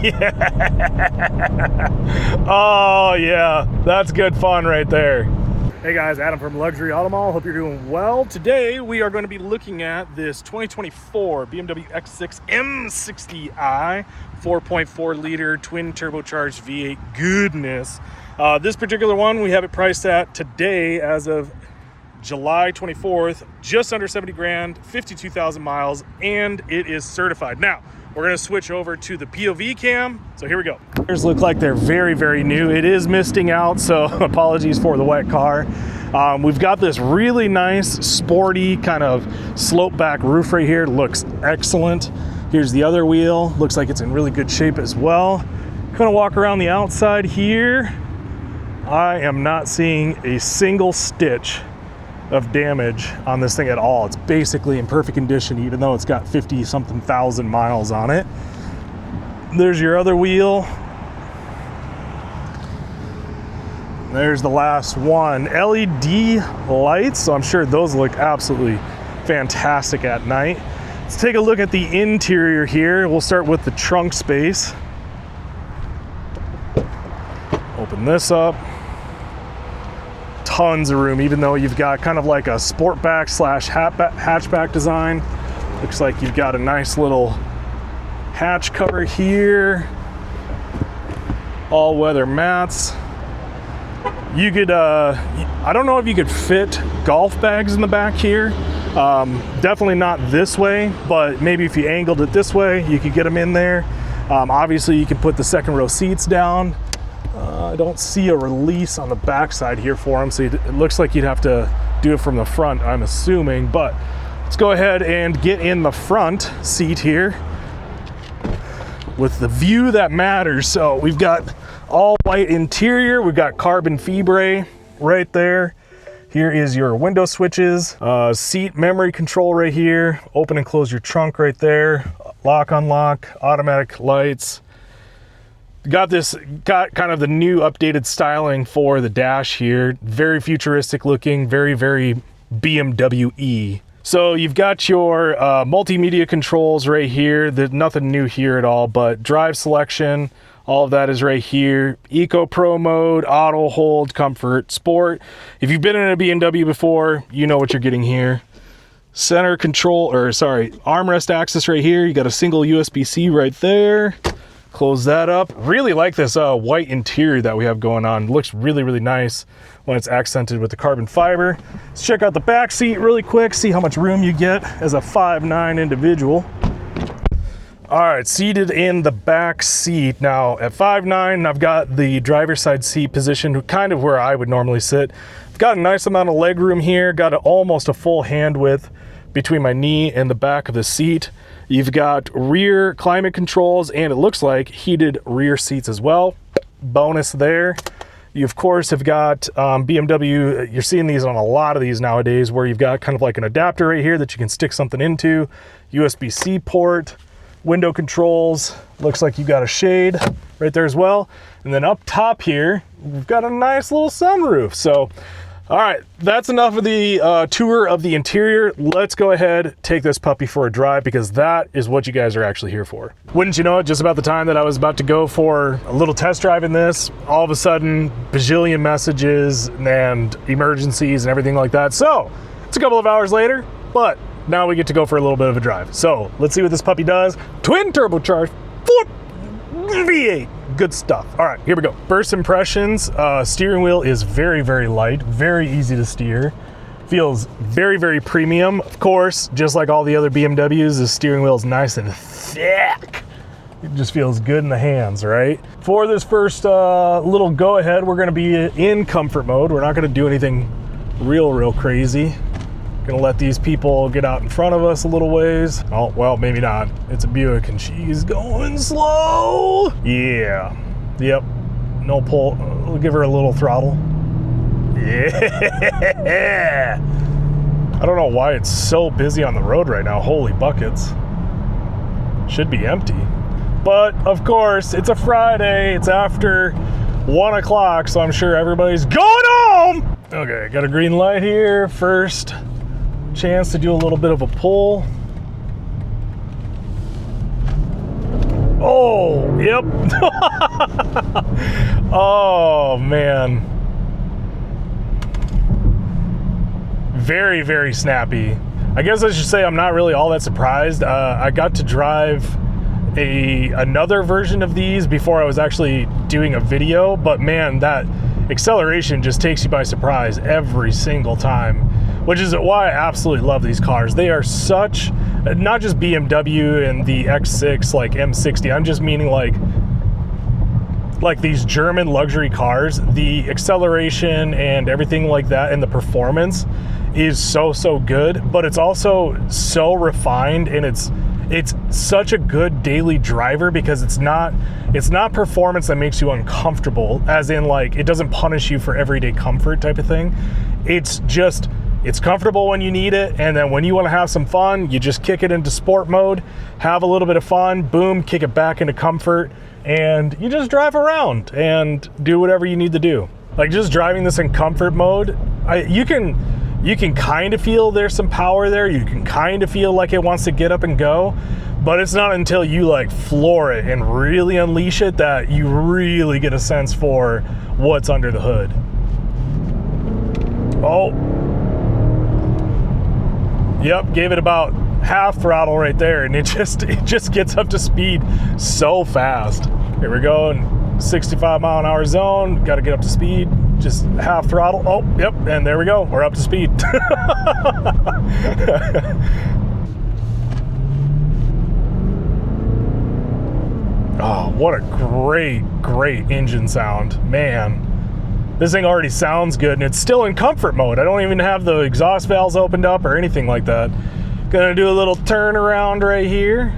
Yeah. Oh yeah, that's good fun right there. Hey guys, Adam from Luxury Auto Mall. Hope you're doing well. Today we are going to be looking at this 2024 BMW X6 M60i 4.4 liter twin turbocharged V8 goodness. This particular one, we have it priced at today as of July 24th, just under 70 grand, 52,000 miles, and it is certified. Now, we're gonna switch over to the POV cam, so here we go. Tires look like they're very, very new. It is misting out, so apologies for the wet car. We've got this really nice, sporty kind of slope back roof right here. Looks excellent. Here's the other wheel. Looks like it's in really good shape as well. Gonna walk around the outside here. I am not seeing a single stitch of damage on this thing at all. It's basically in perfect condition, even though it's got 50 something thousand miles on it. There's your other wheel. There's the last one. LED lights, so I'm sure those look absolutely fantastic at night. Let's take a look at the interior here. We'll start with the trunk space. Open this up. Tons of room, even though you've got kind of like a sportback slash hatchback design. Looks like you've got a nice little hatch cover here. All weather mats. You could, I don't know if you could fit golf bags in the back here. Definitely not this way, but maybe if you angled it this way, you could get them in there. Obviously you can put the second row seats down. I don't see a release on the back side here for them, so it looks like you'd have to do it from the front, I'm assuming. But let's go ahead and get in the front seat here with the view that matters. So we've got all white interior, we've got carbon fibre right there. Here is your window switches, seat memory control right here, open and close your trunk right there, lock unlock, automatic lights. Got kind of the new updated styling for the dash here. Very futuristic looking, very, very BMW-y. So you've got your multimedia controls right here. There's nothing new here at all, but drive selection, all of that is right here. Eco Pro mode, auto hold, comfort, sport. If you've been in a BMW before, you know what you're getting here. Center control, or sorry, armrest access right here. You got a single USB-C right there. Close that up. Really like this white interior that we have going on. Looks really, really nice when it's accented with the carbon fiber. Let's check out the back seat really quick, see how much room you get as a 5'9" individual. All right, seated in the back seat. Now at 5'9", I've got the driver's side seat positioned kind of where I would normally sit. I've got a nice amount of leg room here, got almost a full hand width between my knee and the back of the seat. You've got rear climate controls, and it looks like heated rear seats as well. Bonus there. You of course have got BMW, you're seeing these on a lot of these nowadays, where you've got kind of like an adapter right here that you can stick something into, USB-C port, window controls. Looks like you've got a shade right there as well. And then up top here, we've got a nice little sunroof. So all right, that's enough of the tour of the interior. Let's go ahead, take this puppy for a drive, because that is what you guys are actually here for. Wouldn't you know it, just about the time that I was about to go for a little test drive in this, all of a sudden, bajillion messages and emergencies and everything like that. So it's a couple of hours later, but now we get to go for a little bit of a drive. So let's see what this puppy does. Twin turbocharged V8. Good stuff. All right, here we go. First impressions, steering wheel is very, very light, very easy to steer. Feels very, very premium. Of course, just like all the other BMWs, the steering wheel is nice and thick. It just feels good in the hands, right? For this first little go ahead, we're gonna be in comfort mode. We're not gonna do anything real crazy. Gonna let these people get out in front of us a little ways. Oh, well, maybe not. It's a Buick and she's going slow. Yeah, yep, no pull. We'll give her a little throttle. Yeah. I don't know why it's so busy on the road right now. Holy buckets. Should be empty. But of course, it's a Friday. It's after 1 o'clock, so I'm sure everybody's going home. Okay, got a green light here. First chance to do a little bit of a pull. Oh, yep. Oh, man. Very, very snappy. I guess I should say I'm not really all that surprised. I got to drive another version of these before I was actually doing a video, but man, that acceleration just takes you by surprise every single time, which is why I absolutely love these cars. They are such, not just BMW and the X6 like M60, I'm just meaning like these German luxury cars. The acceleration and everything like that and the performance is so good, but it's also so refined, and it's such a good daily driver because it's not performance that makes you uncomfortable, as in like it doesn't punish you for everyday comfort type of thing. It's comfortable when you need it, and then when you want to have some fun, you just kick it into sport mode, have a little bit of fun, boom, kick it back into comfort, and you just drive around and do whatever you need to do. Like just driving this in comfort mode, you can kind of feel there's some power there. You can kind of feel like it wants to get up and go, but it's not until you like floor it and really unleash it that you really get a sense for what's under the hood. Oh. Yep, gave it about half throttle right there, and it just gets up to speed so fast. Here we go, in 65 mile an hour zone, got to get up to speed. Just half throttle. Oh, yep, and there we go. We're up to speed. Oh, what a great engine sound. Man, this thing already sounds good, and it's still in comfort mode. I don't even have the exhaust valves opened up or anything like that. Gonna do a little turn around right here.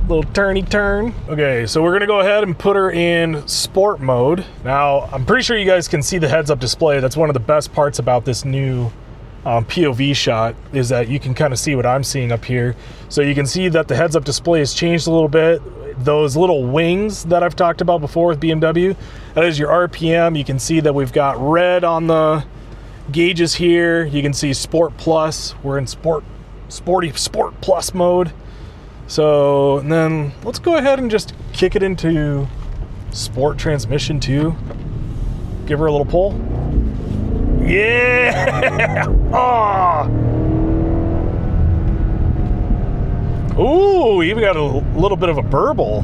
Little turny turn. Okay, so we're gonna go ahead and put her in sport mode. Now, I'm pretty sure you guys can see the heads-up display. That's one of the best parts about this new POV shot, is that you can kind of see what I'm seeing up here. So you can see that the heads-up display has changed a little bit. Those little wings that I've talked about before with BMW, that is your RPM. You can see that we've got red on the gauges here. You can see Sport Plus. We're in Sporty Sport Plus mode. So, and then let's go ahead and just kick it into sport transmission too. Give her a little pull. Yeah! Oh! Ooh, even got a little bit of a burble.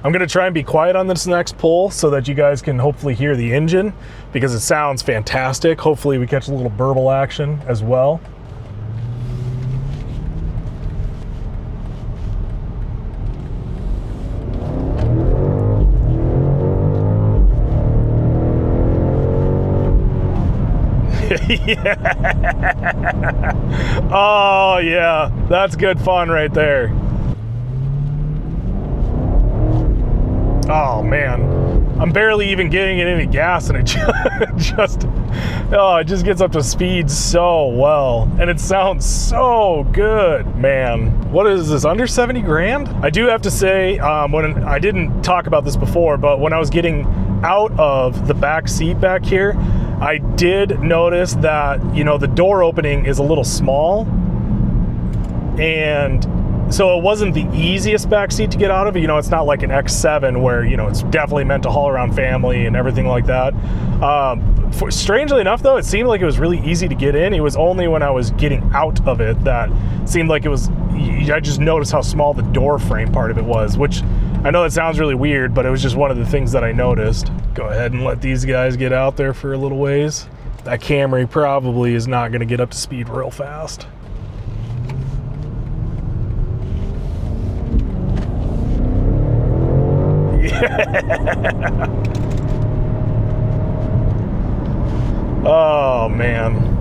I'm gonna try and be quiet on this next pull so that you guys can hopefully hear the engine, because it sounds fantastic. Hopefully we catch a little burble action as well. Yeah. Oh yeah, that's good fun right there. Oh man, I'm barely even getting it any gas, and it it just gets up to speed so well, and it sounds so good, man. What is this, under 70 grand? I do have to say, when I didn't talk about this before, but when I was getting out of the back seat back here, I did notice that, you know, the door opening is a little small, and so it wasn't the easiest back seat to get out of. You know, it's not like an X7 where, you know, it's definitely meant to haul around family and everything like that. Strangely enough, though, it seemed like it was really easy to get in. It was only when I was getting out of it that it seemed like it was, I just noticed how small the door frame part of it was, which I know that sounds really weird, but it was just one of the things that I noticed. Go ahead and let these guys get out there for a little ways. That Camry probably is not going to get up to speed real fast. Yeah. Oh man.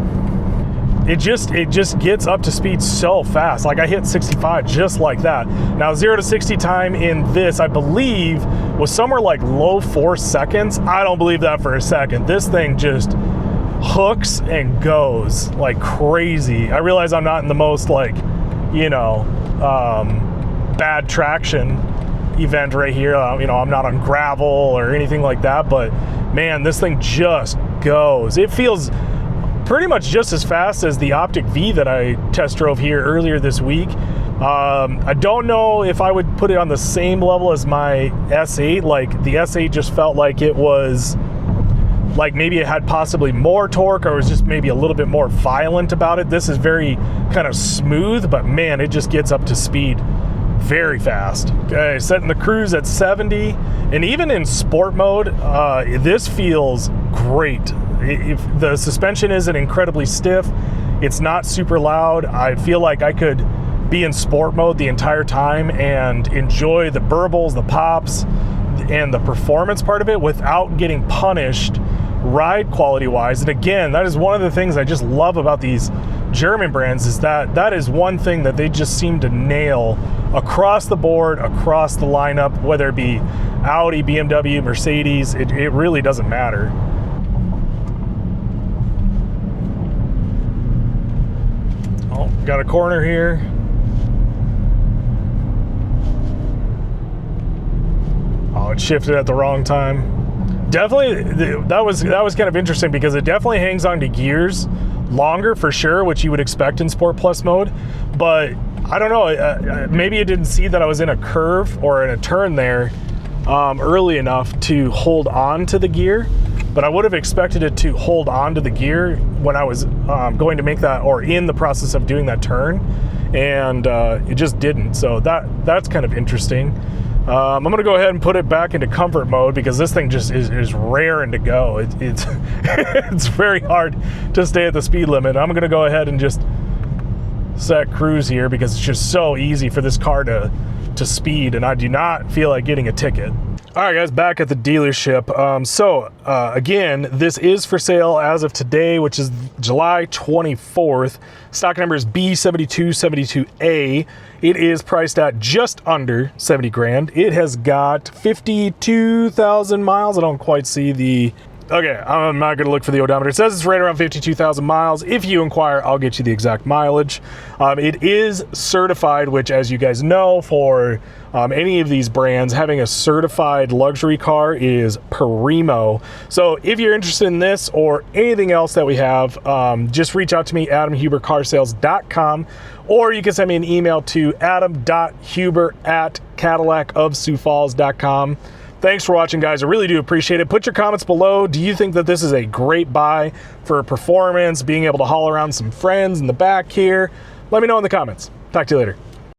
It just gets up to speed so fast. Like I hit 65 just like that. Now 0 to 60 time in this, I believe, was somewhere like low 4 seconds. I don't believe that for a second. This thing just hooks and goes like crazy. I realize I'm not in the most, like, you know, bad traction event right here. You know, I'm not on gravel or anything like that, but man, this thing just goes. It feels pretty much just as fast as the Optiq V that I test drove here earlier this week. I don't know if I would put it on the same level as my S8. Like the S8 just felt like it was, like maybe it had possibly more torque, or it was just maybe a little bit more violent about it. This is very kind of smooth, but man, it just gets up to speed very fast. Okay, setting the cruise at 70, and even in sport mode, this feels great. If the suspension isn't incredibly stiff, it's not super loud. I feel like I could be in sport mode the entire time and enjoy the burbles, the pops, and the performance part of it without getting punished ride quality wise. And again, that is one of the things I just love about these German brands, is that that is one thing that they just seem to nail across the board, across the lineup, whether it be Audi, BMW, Mercedes, it really doesn't matter. Oh, got a corner here. Oh, it shifted at the wrong time. Definitely, that was kind of interesting, because it definitely hangs on to gears longer for sure, which you would expect in Sport Plus mode. But I don't know, maybe it didn't see that I was in a curve or in a turn there early enough to hold on to the gear. But I would have expected it to hold on to the gear when I was going to make that, or in the process of doing that turn, and it just didn't. So that's kind of interesting. I'm gonna go ahead and put it back into comfort mode, because this thing just is raring to go. It's it's very hard to stay at the speed limit. I'm gonna go ahead and just set cruise here, because it's just so easy for this car to speed, and I do not feel like getting a ticket. All right, guys, back at the dealership. Again, this is for sale as of today, which is July 24th. Stock number is B7272A. It is priced at just under 70 grand. It has got 52,000 miles. I don't quite see the... Okay, I'm not gonna look for the odometer. It says it's right around 52,000 miles. If you inquire, I'll get you the exact mileage. It is certified, which, as you guys know, for any of these brands, having a certified luxury car is primo. So if you're interested in this or anything else that we have, just reach out to me, adamhubercarsales.com, or you can send me an email to adam.huber@cadillacofsiouxfalls.com. Thanks for watching, guys. I really do appreciate it. Put your comments below. Do you think that this is a great buy for performance, being able to haul around some friends in the back here? Let me know in the comments. Talk to you later.